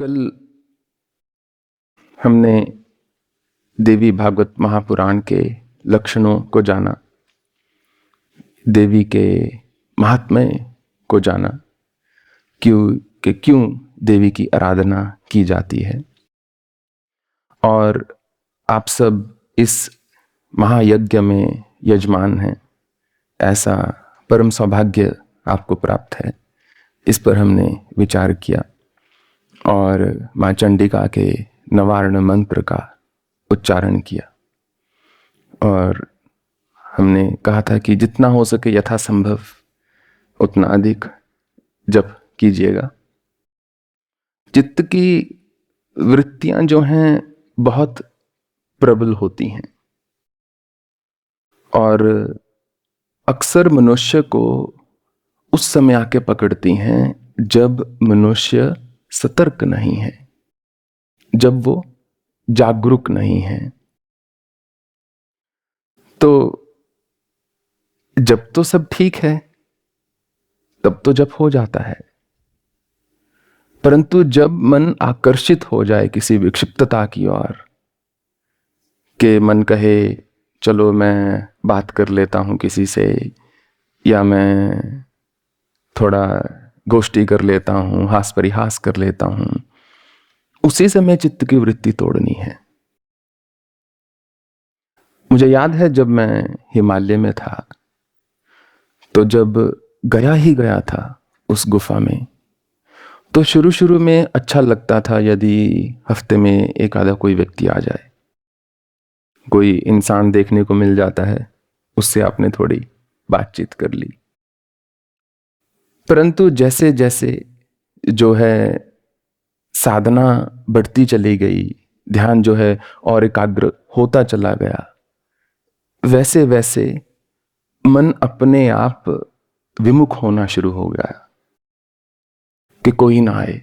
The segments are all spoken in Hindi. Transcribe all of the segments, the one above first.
कल हमने देवी भागवत महापुराण के लक्षणों को जाना, देवी के महात्म्य को जाना, क्यों देवी की आराधना की जाती है। और आप सब इस महायज्ञ में यजमान हैं, ऐसा परम सौभाग्य आपको प्राप्त है। इस पर हमने विचार किया और माँ चंडिका के नवारण मंत्र का उच्चारण किया। और हमने कहा था कि जितना हो सके यथासंभव उतना अधिक जप कीजिएगा। चित्त की वृत्तियां जो हैं बहुत प्रबल होती हैं और अक्सर मनुष्य को उस समय आके पकड़ती हैं जब मनुष्य सतर्क नहीं है, जब वो जागरूक नहीं है। तो जब तो सब ठीक है तब तो जप हो जाता है, परंतु जब मन आकर्षित हो जाए किसी विक्षिप्तता की ओर, के मन कहे चलो मैं बात कर लेता हूं किसी से, या मैं थोड़ा गोष्ठी कर लेता हूं, हास परिहास कर लेता हूं, उसी समय चित्त की वृत्ति तोड़नी है। मुझे याद है जब मैं हिमालय में था, तो जब गया था उस गुफा में, तो शुरू में अच्छा लगता था यदि हफ्ते में एक आधा कोई व्यक्ति आ जाए, कोई इंसान देखने को मिल जाता है, उससे आपने थोड़ी बातचीत कर ली। परंतु जैसे जैसे जो है साधना बढ़ती चली गई, ध्यान जो है और एकाग्र होता चला गया, वैसे वैसे मन अपने आप विमुख होना शुरू हो गया कि कोई ना आए।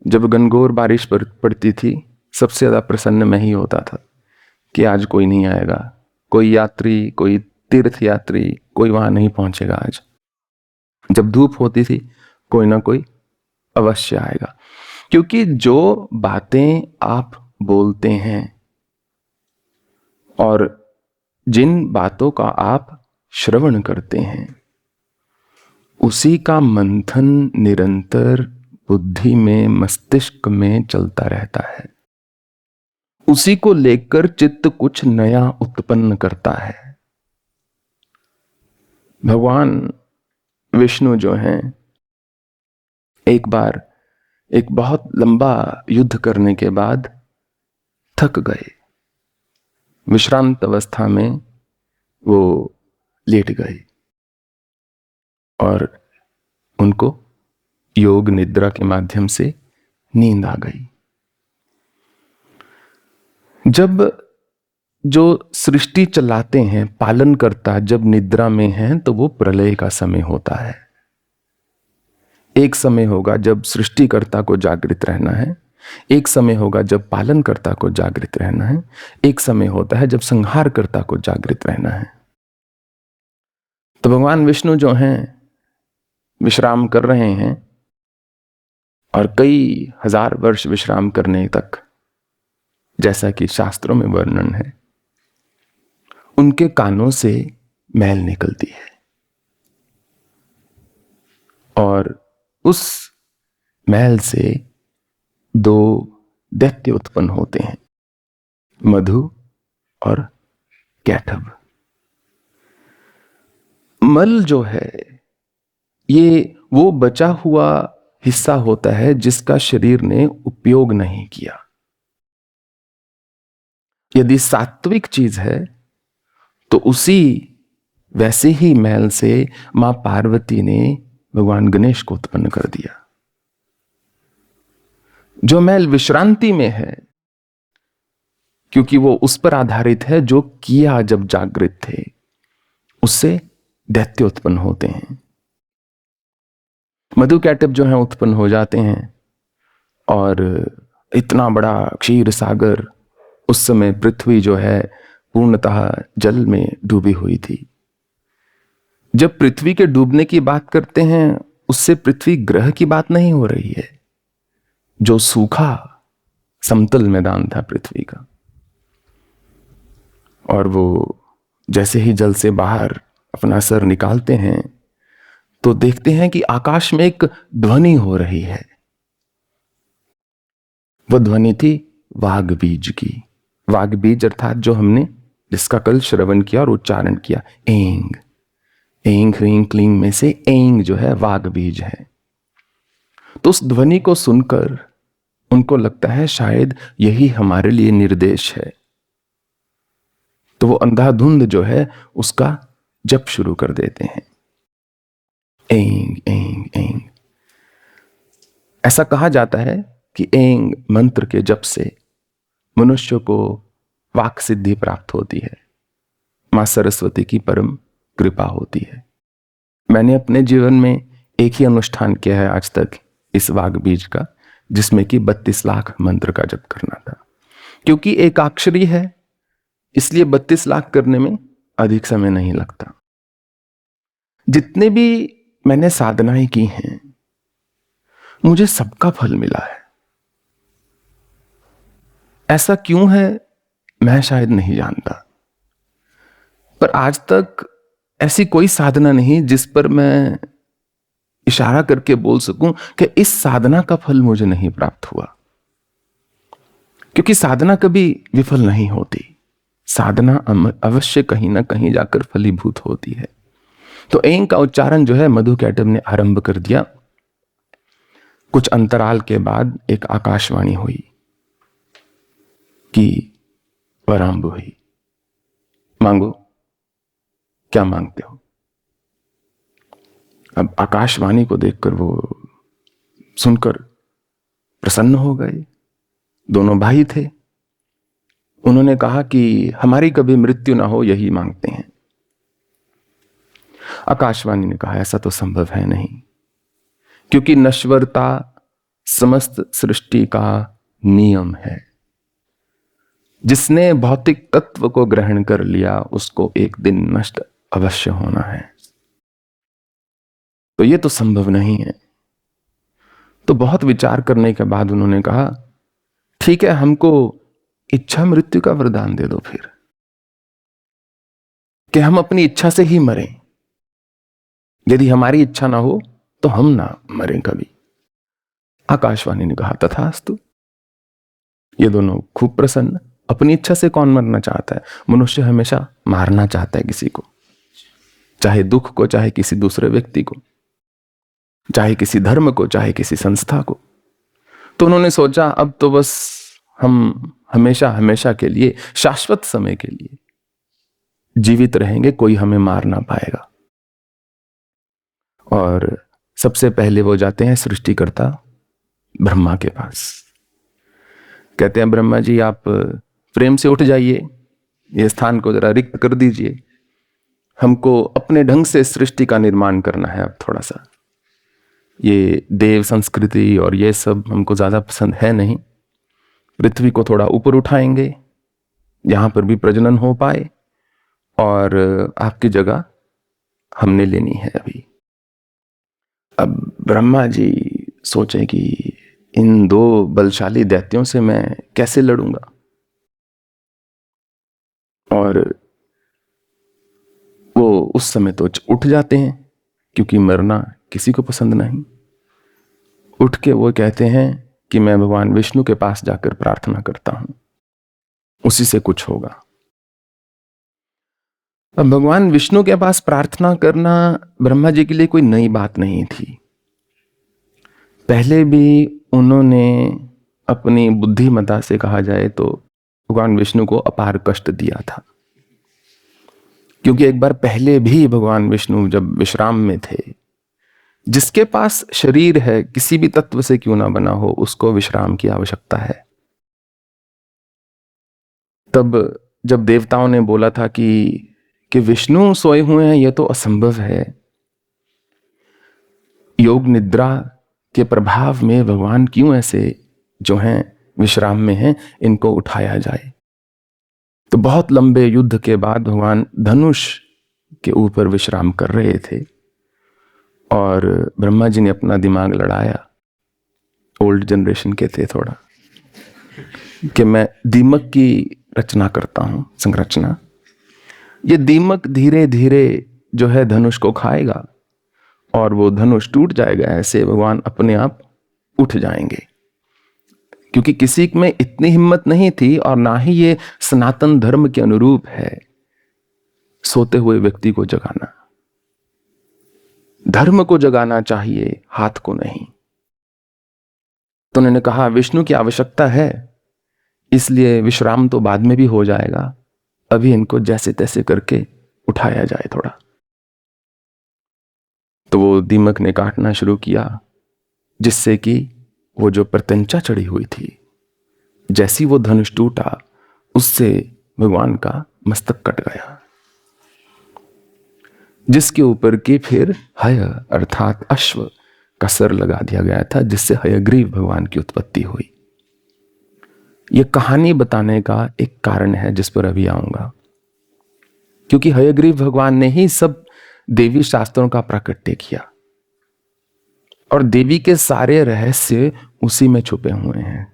जब घनघोर बारिश पड़ती थी, सबसे ज्यादा प्रसन्न मैं ही होता था कि आज कोई नहीं आएगा, कोई यात्री, कोई तीर्थ यात्री, कोई वहां नहीं पहुंचेगा आज। जब धूप होती थी, कोई ना कोई अवश्य आएगा, क्योंकि जो बातें आप बोलते हैं और जिन बातों का आप श्रवण करते हैं, उसी का मंथन निरंतर बुद्धि में, मस्तिष्क में चलता रहता है। उसी को लेकर चित्त कुछ नया उत्पन्न करता है। भगवान विष्णु जो हैं, एक बार एक बहुत लंबा युद्ध करने के बाद थक गए, विश्रांत अवस्था में वो लेट गए और उनको योग निद्रा के माध्यम से नींद आ गई। जब जो सृष्टि चलाते हैं, पालन करता, जब निद्रा में हैं, तो वो प्रलय का समय होता है। एक समय होगा जब सृष्टिकर्ता को जागृत रहना है, एक समय होगा जब पालनकर्ता को जागृत रहना है, एक समय होता है जब संहारकर्ता को जागृत रहना है। तो भगवान विष्णु जो हैं विश्राम कर रहे हैं, और कई हजार वर्ष विश्राम करने तक, जैसा कि शास्त्रों में वर्णन है, उनके कानों से मैल निकलती है और उस मैल से दो दैत्य उत्पन्न होते हैं, मधु और कैटभ। मल जो है ये वो बचा हुआ हिस्सा होता है जिसका शरीर ने उपयोग नहीं किया। यदि सात्विक चीज है तो उसी वैसे ही मैल से मां पार्वती ने भगवान गणेश को उत्पन्न कर दिया। जो मैल विश्रांति में है, क्योंकि वो उस पर आधारित है जो किया जब जागृत थे, उससे दैत्य उत्पन्न होते हैं। मधु कैटभ जो है उत्पन्न हो जाते हैं और इतना बड़ा क्षीर सागर, उस समय पृथ्वी जो है पूर्णतः जल में डूबी हुई थी। जब पृथ्वी के डूबने की बात करते हैं, उससे पृथ्वी ग्रह की बात नहीं हो रही है, जो सूखा समतल मैदान था पृथ्वी का, और वो जैसे ही जल से बाहर अपना सर निकालते हैं तो देखते हैं कि आकाश में एक ध्वनि हो रही है। वो ध्वनि थी वाघ बीज की। वाघ बीज अर्थात जो हमने जिसका कल श्रवण किया और उच्चारण किया, एंग। एंग ह्रीं क्लीं में से एंग जो है वाघ बीज है। तो उस ध्वनि को सुनकर उनको लगता है शायद यही हमारे लिए निर्देश है। तो वो अंधाधुंध जो है उसका जप शुरू कर देते हैं, एंग एंग एंग। ऐसा कहा जाता है कि एंग मंत्र के जप से मनुष्य को वाक सिद्धि प्राप्त होती है, मां सरस्वती की परम कृपा होती है। मैंने अपने जीवन में एक ही अनुष्ठान किया है आज तक इस वाघ बीज का, जिसमें कि 32 लाख मंत्र का जप करना था। क्योंकि एकाक्षरी है इसलिए 32 लाख करने में अधिक समय नहीं लगता। जितने भी मैंने साधनाएं की हैं मुझे सबका फल मिला है। ऐसा क्यों है मैं शायद नहीं जानता, पर आज तक ऐसी कोई साधना नहीं जिस पर मैं इशारा करके बोल सकूं कि इस साधना का फल मुझे नहीं प्राप्त हुआ। क्योंकि साधना कभी विफल नहीं होती, साधना अवश्य कहीं ना कहीं जाकर फलीभूत होती है। तो एंग का उच्चारण जो है मधु कैटब ने आरंभ कर दिया। कुछ अंतराल के बाद एक आकाशवाणी हुई कि वरांब हुई, मांगो, क्या मांगते हो। अब आकाशवाणी को देखकर वो सुनकर प्रसन्न हो गए। दोनों भाई थे। उन्होंने कहा कि हमारी कभी मृत्यु ना हो यही मांगते हैं। आकाशवाणी ने कहा ऐसा तो संभव है नहीं, क्योंकि नश्वरता समस्त सृष्टि का नियम है। जिसने भौतिक तत्व को ग्रहण कर लिया उसको एक दिन नष्ट अवश्य होना है, तो ये तो संभव नहीं है। तो बहुत विचार करने के बाद उन्होंने कहा ठीक है, हमको इच्छा मृत्यु का वरदान दे दो फिर, कि हम अपनी इच्छा से ही मरें। यदि हमारी इच्छा ना हो तो हम ना मरें कभी। आकाशवाणी ने कहा तथास्तु। ये दोनों खूब प्रसन्न। अपनी इच्छा से कौन मरना चाहता है? मनुष्य हमेशा मारना चाहता है किसी को, चाहे दुख को, चाहे किसी दूसरे व्यक्ति को, चाहे किसी धर्म को, चाहे किसी संस्था को। तो उन्होंने सोचा अब तो बस हम हमेशा हमेशा के लिए, शाश्वत समय के लिए जीवित रहेंगे, कोई हमें मार ना पाएगा। और सबसे पहले वो जाते हैं सृष्टिकर्ता ब्रह्मा के पास। कहते हैं ब्रह्मा जी आप प्रेम से उठ जाइए, ये स्थान को जरा रिक्त कर दीजिए, हमको अपने ढंग से सृष्टि का निर्माण करना है। अब थोड़ा सा ये देव संस्कृति और ये सब हमको ज्यादा पसंद है नहीं। पृथ्वी को थोड़ा ऊपर उठाएंगे, यहां पर भी प्रजनन हो पाए, और आपकी जगह हमने लेनी है अभी। अब ब्रह्मा जी सोचे कि इन दो बलशाली दैत्यों से मैं कैसे लड़ूंगा, और वो उस समय तो उठ जाते हैं, क्योंकि मरना किसी को पसंद नहीं। उठ के वो कहते हैं कि मैं भगवान विष्णु के पास जाकर प्रार्थना करता हूं, उसी से कुछ होगा। अब भगवान विष्णु के पास प्रार्थना करना ब्रह्मा जी के लिए कोई नई बात नहीं थी। पहले भी उन्होंने अपनी बुद्धिमता से कहा जाए तो भगवान विष्णु को अपार कष्ट दिया था। क्योंकि एक बार पहले भी भगवान विष्णु जब विश्राम में थे, जिसके पास शरीर है किसी भी तत्व से क्यों ना बना हो, उसको विश्राम की आवश्यकता है। तब जब देवताओं ने बोला था कि विष्णु सोए हुए हैं, यह तो असंभव है, योग निद्रा के प्रभाव में भगवान क्यों ऐसे जो हैं विश्राम में हैं, इनको उठाया जाए। तो बहुत लंबे युद्ध के बाद भगवान धनुष के ऊपर विश्राम कर रहे थे, और ब्रह्मा जी ने अपना दिमाग लड़ाया ओल्ड जनरेशन के थे थोड़ा, कि मैं दीमक की रचना करता हूं, संरचना। ये दीमक धीरे धीरे जो है धनुष को खाएगा और वो धनुष टूट जाएगा, ऐसे भगवान अपने आप उठ जाएंगे। क्योंकि किसी में इतनी हिम्मत नहीं थी और ना ही ये सनातन धर्म के अनुरूप है सोते हुए व्यक्ति को जगाना। धर्म को जगाना चाहिए, हाथ को नहीं। तो उन्होंने कहा विष्णु की आवश्यकता है, इसलिए विश्राम तो बाद में भी हो जाएगा, अभी इनको जैसे तैसे करके उठाया जाए थोड़ा। तो वो दीमक ने काटना शुरू किया, जिससे कि वो जो प्रत्यंचा चढ़ी हुई थी, जैसी वो धनुष टूटा, उससे भगवान का मस्तक कट गया, जिसके ऊपर की फिर हय अर्थात अश्व का सर लगा दिया गया था, जिससे हयग्रीव भगवान की उत्पत्ति हुई। यह कहानी बताने का एक कारण है जिस पर अभी आऊंगा, क्योंकि हयग्रीव भगवान ने ही सब देवी शास्त्रों का प्राकट्य किया और देवी के सारे रहस्य उसी में छुपे हुए हैं,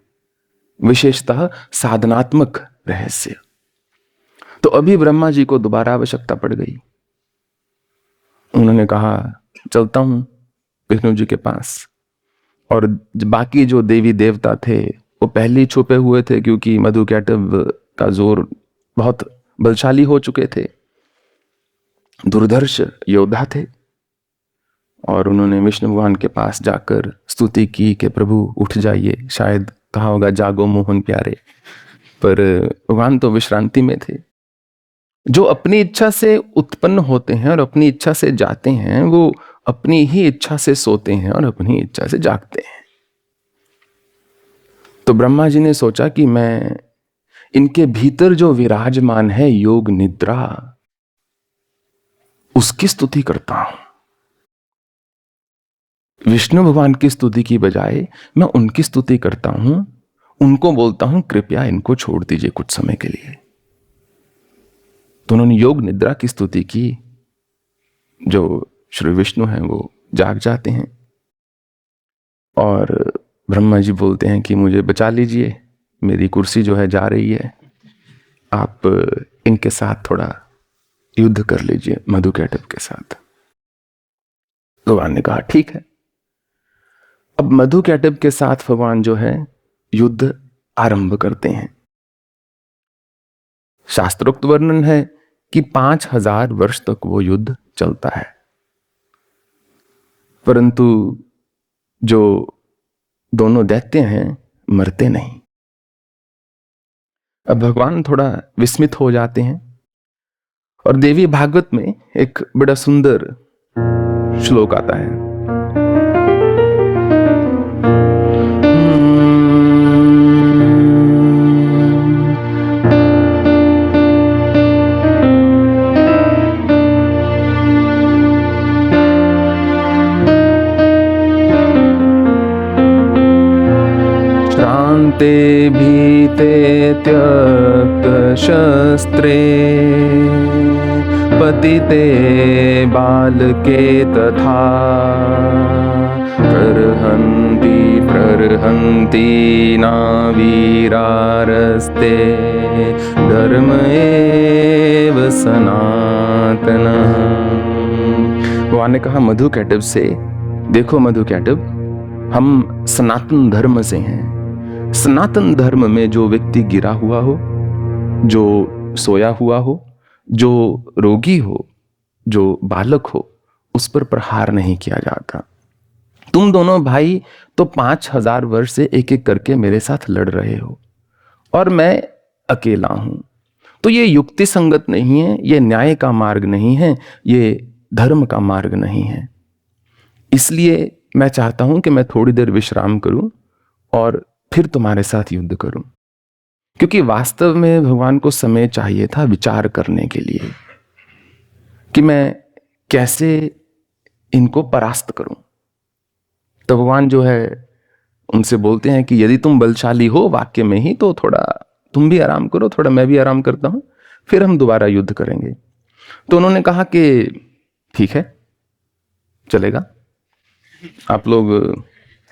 विशेषतः साधनात्मक रहस्य। तो अभी ब्रह्मा जी को दोबारा आवश्यकता पड़ गई। उन्होंने कहा चलता हूं विष्णु जी के पास। और बाकी जो देवी देवता थे वो पहले ही छुपे हुए थे, क्योंकि मधुकैटभ का जोर बहुत बलशाली हो चुके थे, दुर्धर्ष योद्धा थे। और उन्होंने विष्णु भगवान के पास जाकर स्तुति की कि प्रभु उठ जाइए, शायद कहा होगा जागो मोहन प्यारे, पर भगवान तो विश्रांति में थे। जो अपनी इच्छा से उत्पन्न होते हैं और अपनी इच्छा से जाते हैं, वो अपनी ही इच्छा से सोते हैं और अपनी इच्छा से जागते हैं। तो ब्रह्मा जी ने सोचा कि मैं इनके भीतर जो विराजमान है योग निद्रा, उसकी स्तुति करता हूं। विष्णु भगवान की स्तुति की बजाय मैं उनकी स्तुति करता हूं, उनको बोलता हूं कृपया इनको छोड़ दीजिए कुछ समय के लिए। तो उन्होंने योग निद्रा की स्तुति की। जो श्री विष्णु हैं वो जाग जाते हैं और ब्रह्मा जी बोलते हैं कि मुझे बचा लीजिए, मेरी कुर्सी जो है जा रही है, आप इनके साथ थोड़ा युद्ध कर लीजिए, मधुकैटभ के साथ। भगवान ने कहा ठीक है। अब मधुकैटभ के साथ भगवान जो है युद्ध आरंभ करते हैं। शास्त्रोक्त वर्णन है कि 5000 वर्ष तक वो युद्ध चलता है, परंतु जो दोनों दैत्य हैं मरते नहीं। अब भगवान थोड़ा विस्मित हो जाते हैं और देवी भागवत में एक बड़ा सुंदर श्लोक आता है। ते भीते त्यक्त शस्त्रे पतिते बालके तथा प्रर्हन्ति नावीरारस्ते धर्म एव सनातनः। भगवान ने कहा मधुकैटभ से, देखो मधुकैटभ, हम सनातन धर्म से हैं। सनातन धर्म में जो व्यक्ति गिरा हुआ हो, जो सोया हुआ हो, जो रोगी हो, जो बालक हो, उस पर प्रहार नहीं किया जाता। तुम दोनों भाई तो 5000 वर्ष से एक एक करके मेरे साथ लड़ रहे हो और मैं अकेला हूं। तो ये युक्ति संगत नहीं है, ये न्याय का मार्ग नहीं है, ये धर्म का मार्ग नहीं है। इसलिए मैं चाहता हूं कि मैं थोड़ी देर विश्राम करूं और फिर तुम्हारे साथ युद्ध करूं। क्योंकि वास्तव में भगवान को समय चाहिए था विचार करने के लिए कि मैं कैसे इनको परास्त करूं। तो भगवान जो है उनसे बोलते हैं कि यदि तुम बलशाली हो वाक्य में ही, तो थोड़ा तुम भी आराम करो, थोड़ा मैं भी आराम करता हूं, फिर हम दोबारा युद्ध करेंगे। तो उन्होंने कहा कि ठीक है, चलेगा, आप लोग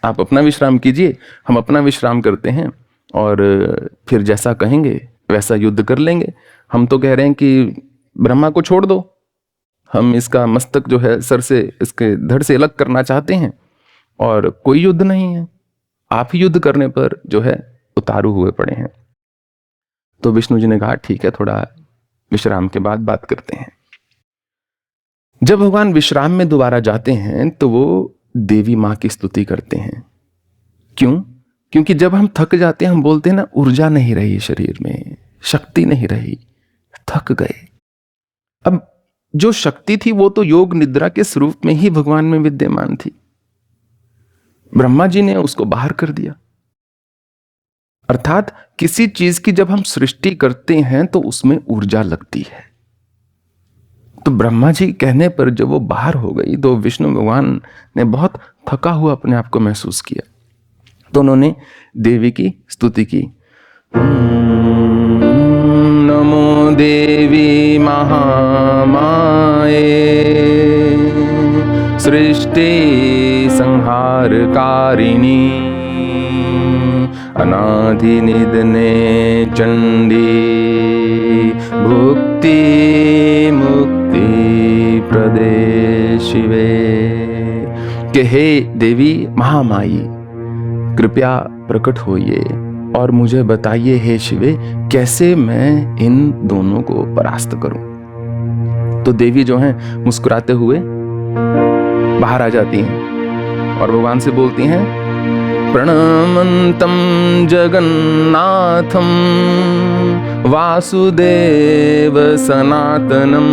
आप अपना विश्राम कीजिए, हम अपना विश्राम करते हैं, और फिर जैसा कहेंगे वैसा युद्ध कर लेंगे। हम तो कह रहे हैं कि ब्रह्मा को छोड़ दो, हम इसका मस्तक जो है सर से, इसके धड़ से अलग करना चाहते हैं, और कोई युद्ध नहीं है, आप ही युद्ध करने पर जो है उतारू हुए पड़े हैं। तो विष्णु जी ने कहा ठीक है, थोड़ा विश्राम के बाद बात करते हैं। जब भगवान विश्राम में दोबारा जाते हैं तो वो देवी माँ की स्तुति करते हैं। क्यों? क्योंकि जब हम थक जाते हैं, हम बोलते हैं ना, ऊर्जा नहीं रही शरीर में, शक्ति नहीं रही, थक गए। अब जो शक्ति थी वो तो योग निद्रा के स्वरूप में ही भगवान में विद्यमान थी, ब्रह्मा जी ने उसको बाहर कर दिया। अर्थात किसी चीज की जब हम सृष्टि करते हैं तो उसमें ऊर्जा लगती है। तो ब्रह्मा जी कहने पर जब वो बाहर हो गई तो विष्णु भगवान ने बहुत थका हुआ अपने आप को महसूस किया, तो उन्होंने देवी की स्तुति की। नमो देवी महामाये सृष्टि संहारकारिणी अनादि निधने चंडी भुक्ति मुक्ति प्रदे शिवे। कि हे देवी महामाई, कृपया प्रकट होइए और मुझे बताइए हे शिवे, कैसे मैं इन दोनों को परास्त करूं। तो देवी जो हैं मुस्कुराते हुए बाहर आ जाती हैं और भगवान से बोलती हैं, प्रणमन्तं जगन्नाथं वासुदेव सनातनं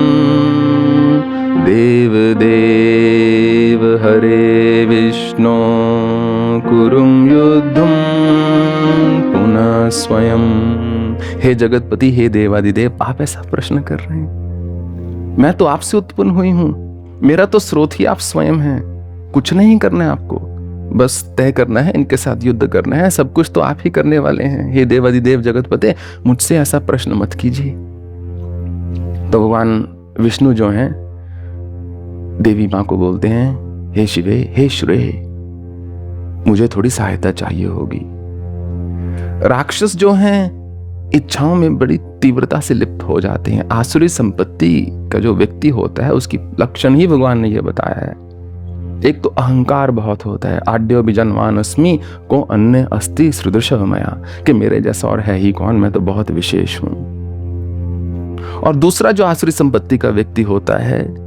देव देव हरे विष्णु कुरुं युद्धं पुनः स्वयं। हे जगतपति, हे देवादिदेव, आप ऐसा प्रश्न कर रहे हैं? मैं तो आपसे उत्पन्न हुई हूं, मेरा तो स्रोत ही आप स्वयं हैं। कुछ नहीं करना है आपको, बस तय करना है, इनके साथ युद्ध करना है, सब कुछ तो आप ही करने वाले हैं। हे देवादिदेव जगतपते, मुझसे ऐसा प्रश्न मत कीजिए। तो भगवान विष्णु जो हैं देवी माँ को बोलते हैं, हे शिवे, हे श्रेय, मुझे थोड़ी सहायता चाहिए होगी। राक्षस जो हैं इच्छाओं में बड़ी तीव्रता से लिप्त हो जाते हैं। आसुरी संपत्ति का जो व्यक्ति होता है उसकी लक्षण ही भगवान ने यह बताया है। एक तो अहंकार बहुत होता है, आड्यो बिजन्वान अस्मि को अन्य अस्ति सदृश मया, कि मेरे जैसा और है ही कौन, मैं तो बहुत विशेष हूं। और दूसरा जो आसुरी संपत्ति का व्यक्ति होता है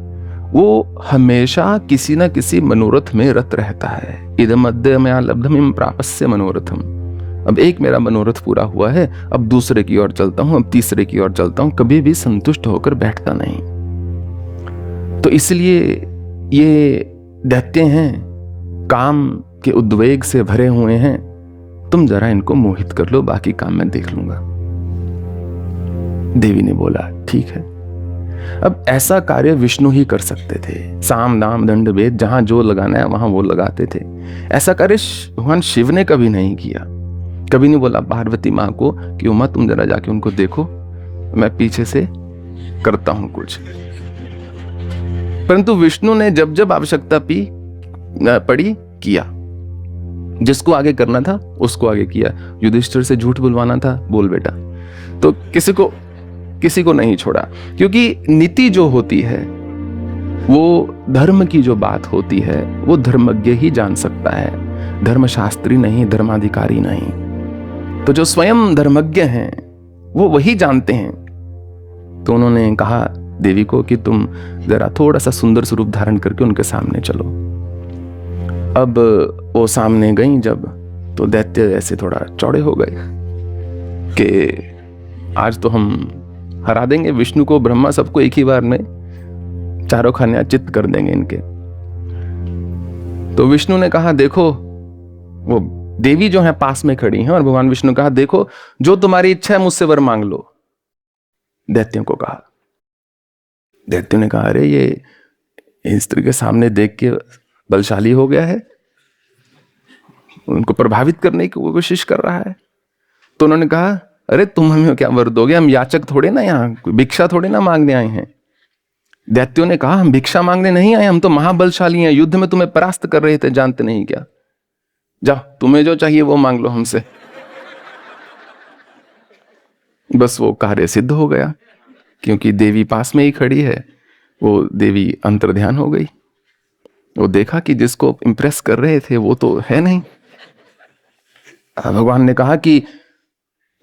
वो हमेशा किसी न किसी मनोरथ में रत रहता है। इदम अद्य मया लब्धम इम प्रापस्य मनोरथम। अब एक मेरा मनोरथ पूरा हुआ है, अब दूसरे की ओर चलता हूं, अब तीसरे की ओर चलता हूं, कभी भी संतुष्ट होकर बैठता नहीं। तो इसलिए ये दैत्य हैं, काम के उद्वेग से भरे हुए हैं, तुम जरा इनको मोहित कर लो, बाकी काम मैं देख लूंगा। देवी ने बोला ठीक है। अब ऐसा कार्य विष्णु ही कर सकते थे। साम दाम दंड भेद, जहां जो लगाना है वहां वो लगाते थे। ऐसा कार्य भगवान शिव ने कभी नहीं किया। कभी नहीं बोला पार्वती माँ को कि उमा तुम जरा जाके उनको देखो, मैं पीछे से करता हूं कुछ। परंतु विष्णु ने जब जब आवश्यकता पड़ी किया। जिसको आगे करना था उसको आगे किया। युधिष्ठिर से झूठ बुलवाना था, बोल बेटा। तो किसी को नहीं छोड़ा, क्योंकि नीति जो होती है वो धर्म की जो बात होती है वो धर्मज्ञ ही जान सकता है, धर्मशास्त्री नहीं, धर्माधिकारी नहीं। तो जो स्वयं धर्मज्ञ हैं वो वही जानते हैं। तो उन्होंने कहा देवी को कि तुम जरा थोड़ा सा सुंदर स्वरूप धारण करके उनके सामने चलो। अब वो सामने गई जब, तो दैत्य ऐसे थोड़ा चौड़े हो गए कि आज तो हम हरा देंगे विष्णु को, ब्रह्मा, सबको एक ही बार में चारों खाने चित्त कर देंगे इनके। तो विष्णु ने कहा देखो, वो देवी जो है पास में खड़ी हैं, और भगवान विष्णु कहा देखो, जो तुम्हारी इच्छा है मुझसे वर मांग लो। दैत्यों को कहा। दैत्यों ने कहा अरे ये स्त्री के सामने देख के बलशाली हो गया है, उनको प्रभावित करने की वो कोशिश कर रहा है। तो उन्होंने कहा अरे तुम हमें क्या वर दोगे, हम याचक थोड़े ना, यहाँ भिक्षा थोड़े ना मांगने आए हैं। दैत्यों ने कहा हम भिक्षा मांगने नहीं आए, हम तो महाबलशाली हैं, युद्ध में तुम्हें परास्त कर रहे थे, जानते नहीं क्या। जाओ तुम्हें जो चाहिए वो मांग लो हमसे। बस वो कार्य सिद्ध हो गया, क्योंकि देवी पास में ही खड़ी है। वो देवी अंतर्ध्यान हो गई। वो देखा कि जिसको इंप्रेस कर रहे थे वो तो है नहीं। भगवान ने कहा कि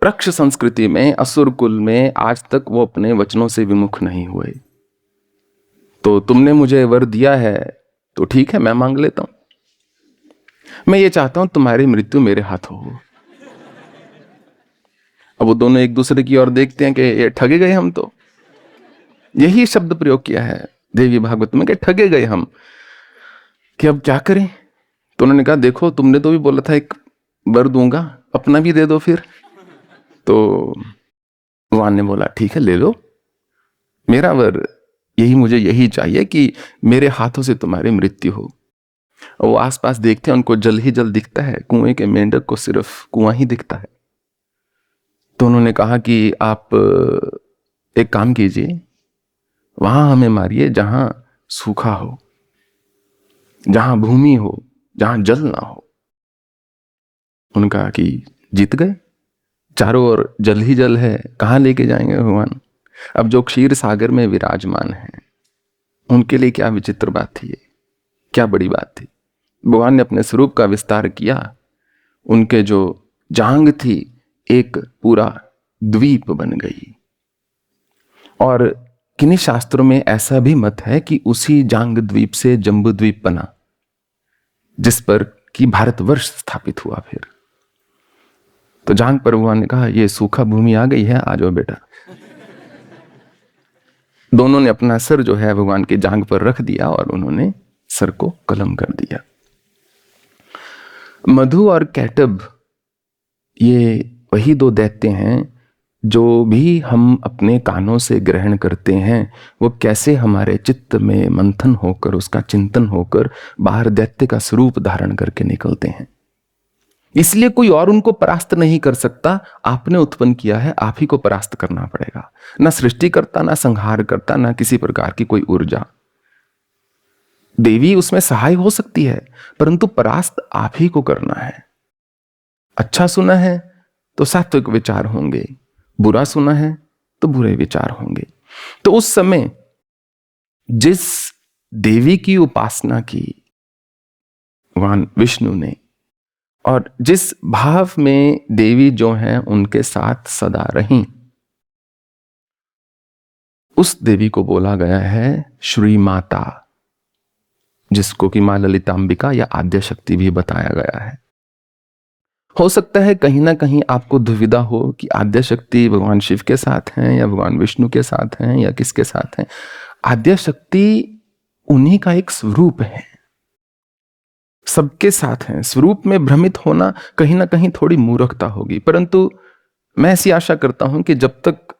प्रक्ष संस्कृति में, असुर कुल में आज तक वो अपने वचनों से विमुख नहीं हुए। तो तुमने मुझे वर दिया है तो ठीक है, मैं मांग लेता हूं। मैं ये चाहता हूं तुम्हारी मृत्यु मेरे हाथों हो। अब वो दोनों एक दूसरे की ओर देखते हैं कि ये ठगे गए हम तो। यही शब्द प्रयोग किया है देवी भागवत में कि ठगे गए हम, कि अब क्या करें। तो उन्होंने कहा देखो तुमने तो भी बोला था एक वर दूंगा, अपना भी दे दो फिर। तो भगवान ने बोला ठीक है ले लो मेरा वर, यही मुझे यही चाहिए कि मेरे हाथों से तुम्हारी मृत्यु हो। और वो आसपास देखते हैं, उनको जल ही जल दिखता है, कुएं के मेंढक को सिर्फ कुआं ही दिखता है। तो उन्होंने कहा कि आप एक काम कीजिए, वहां हमें मारिए जहां सूखा हो, जहां भूमि हो, जहां जल ना हो। उन्होंने कहा कि जीत गए, चारों ओर जल ही जल है, कहां लेके जाएंगे भगवान। अब जो क्षीर सागर में विराजमान है उनके लिए क्या विचित्र बात थी, ये क्या बड़ी बात थी। भगवान ने अपने स्वरूप का विस्तार किया, उनके जो जांग थी एक पूरा द्वीप बन गई। और किन्हीं शास्त्रों में ऐसा भी मत है कि उसी जांग द्वीप से जम्बू द्वीप बना, जिस पर कि भारतवर्ष स्थापित हुआ। फिर तो जांग पर भगवान ने कहा ये सूखा भूमि आ गई है, आ जाओ बेटा। दोनों ने अपना सर जो है भगवान के जांग पर रख दिया और उन्होंने सर को कलम कर दिया। मधु और कैटब ये वही दो दैत्य हैं जो भी हम अपने कानों से ग्रहण करते हैं, वो कैसे हमारे चित्त में मंथन होकर, उसका चिंतन होकर बाहर दैत्य का स्वरूप धारण करके निकलते हैं। इसलिए कोई और उनको परास्त नहीं कर सकता। आपने उत्पन्न किया है, आप ही को परास्त करना पड़ेगा। ना सृष्टि करता, ना संहार करता, ना किसी प्रकार की कोई ऊर्जा। देवी उसमें सहाय हो सकती है, परंतु परास्त आप ही को करना है। अच्छा सुना है तो सात्विक विचार होंगे, बुरा सुना है तो बुरे विचार होंगे। तो उस समय जिस देवी की उपासना की भगवान विष्णु ने, और जिस भाव में देवी जो हैं उनके साथ सदा रहीं, उस देवी को बोला गया है श्री माता, जिसको कि मां ललितांबिका या आद्य शक्ति भी बताया गया है। हो सकता है कहीं ना कहीं आपको दुविधा हो कि आद्य शक्ति भगवान शिव के साथ हैं या भगवान विष्णु के साथ हैं या किसके साथ हैं। आद्य शक्ति उन्हीं का एक स्वरूप है, सबके साथ हैं। स्वरूप में भ्रमित होना कहीं ना कहीं थोड़ी मूर्खता होगी, परंतु मैं ऐसी आशा करता हूं कि जब तक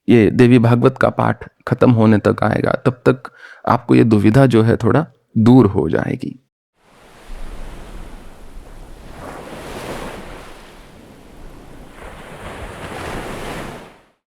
ये देवी भागवत का पाठ खत्म होने तक आएगा तब तक आपको ये दुविधा जो है थोड़ा दूर हो जाएगी।